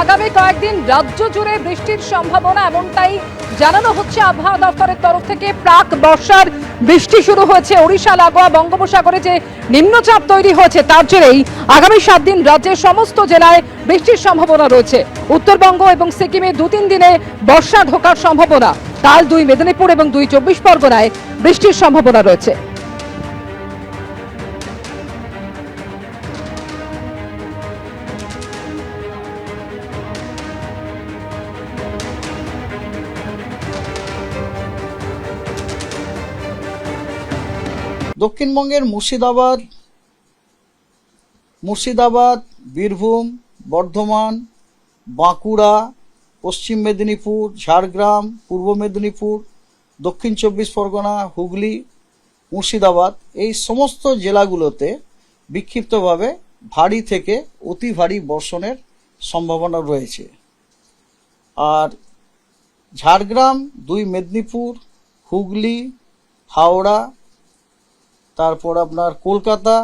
আগামী কয়েকদিন রাজ্য জুড়ে বৃষ্টির সম্ভাবনা এমনটাই জানানো হচ্ছে আবহাওয়া দপ্তরের তরফ থেকে। প্রাক বর্ষার বৃষ্টি শুরু হয়েছে। ওড়িশা লাগোয়া বঙ্গোপসাগরে যে নিম্নচাপ তৈরি হয়েছে তার জেরেই আগামী 7 দিন রাজ্যের সমস্ত জেলায় বৃষ্টির সম্ভাবনা রয়েছে। উত্তরবঙ্গ এবং সিকিমে 2-3 দিনে বর্ষা ঢোকার সম্ভাবনা। কাল 2 মেদিনীপুর এবং 2 চব্বিশ পরগনায় বৃষ্টির সম্ভাবনা রয়েছে। দক্ষিণবঙ্গের মুর্শিদাবাদ, বীরভূম, বর্ধমান, বাঁকুড়া, পশ্চিম মেদিনীপুর, ঝাড়গ্রাম, পূর্ব মেদিনীপুর, দক্ষিণ চব্বিশ পরগনা, হুগলি, মুর্শিদাবাদ এই সমস্ত জেলাগুলোতে বিক্ষিপ্তভাবে ভারী থেকে অতি ভারী বর্ষণের সম্ভাবনা রয়েছে। আর ঝাড়গ্রাম, 2 মেদিনীপুর, হুগলি, হাওড়া, তারপর আপনার কলকাতা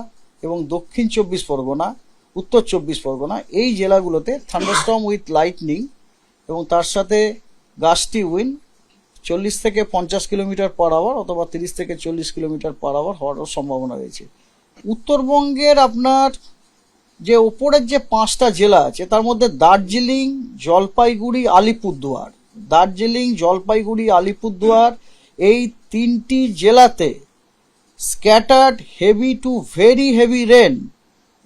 এবং দক্ষিণ চব্বিশ পরগনা, উত্তর চব্বিশ পরগনা এই জেলাগুলোতে থান্ডারস্টর্ম উইথ লাইটনিং এবং তার সাথে গাস্টি উইন্ড 40 থেকে 50 কিলোমিটার পার আওয়ার অথবা 30 থেকে 40 কিলোমিটার পার আওয়ার হওয়ার সম্ভাবনা রয়েছে। উত্তরবঙ্গের আপনার যে ওপরের যে 5টা জেলা আছে তার মধ্যে দার্জিলিং, জলপাইগুড়ি, আলিপুরদুয়ার এই 3টি জেলাতে scattered heavy to very heavy rain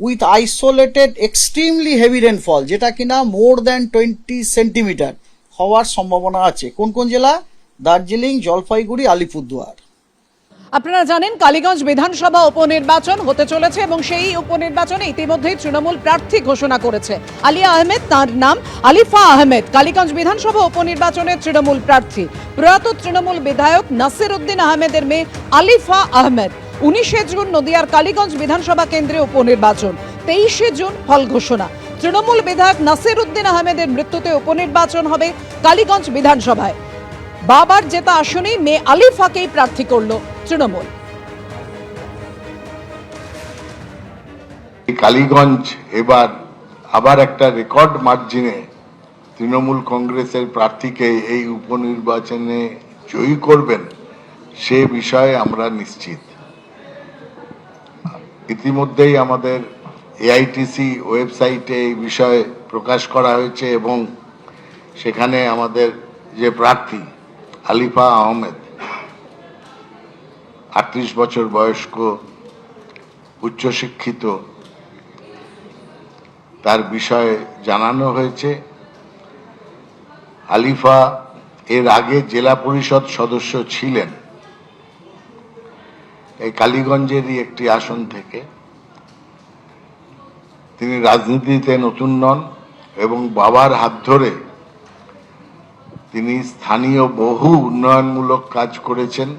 with isolated extremely heavy rainfall যেটা কিনা more than 20 সেন্টিমিটার হওয়ার সম্ভাবনা আছে। কোন কোন জেলা? দার্জিলিং, জলপাইগুড়ি, আলিপুরদুয়ার। আপনারা জানেন কালীগঞ্জ বিধানসভা উপনির্বাচন হতে চলেছে এবং সেই উপনির্বাচনে ইতিমধ্যেই তৃণমূল প্রার্থী ঘোষণা করেছে। আলিয়া আহমেদ, তার নাম আলিফা আহমেদ, কালীগঞ্জ বিধানসভা উপনির্বাচনের তৃণমূল প্রার্থী। প্রয়াত তৃণমূল বিধায়ক নাসির উদ্দিন আহমেদের মেয়ে আলিফা আহমেদ। 19শে জুন নদিয়ার কালীগঞ্জ বিধানসভা কেন্দ্রে উপনির্বাচন, 23শে জুন ফল ঘোষণা। তৃণমূল বিধায়ক নাসির উদ্দিন আহমেদের মৃত্যুতে উপনির্বাচন হবে কালীগঞ্জ বিধানসভায়। বাবার জেতা আসনেই মেয়ে আলিফাকেই প্রার্থী করলো তৃণমূল। কালীগঞ্জ এবার আবার একটা রেকর্ড মার্জিনে তৃণমূল কংগ্রেসের প্রার্থীকে এই উপনির্বাচনে জয়ী করবেন সে বিষয়ে আমরা নিশ্চিত। ইতিমধ্যেই আমাদের এআইটিসি ওয়েবসাইটে এই বিষয়ে প্রকাশ করা হয়েছে এবং সেখানে আমাদের যে প্রার্থী আলিফা আহমেদ 38 বছর বয়স্ক, উচ্চশিক্ষিত, তার বিষয়ে জানানো হয়েছে। আলিফা এর আগে জেলা পরিষদ সদস্য ছিলেন এই কালীগঞ্জেরই একটি আসন থেকে। তিনি রাজনীতিতে নতুন নন এবং বাবার হাত ধরে তিনি স্থানীয় বহু উন্নয়নমূলক কাজ করেছেন।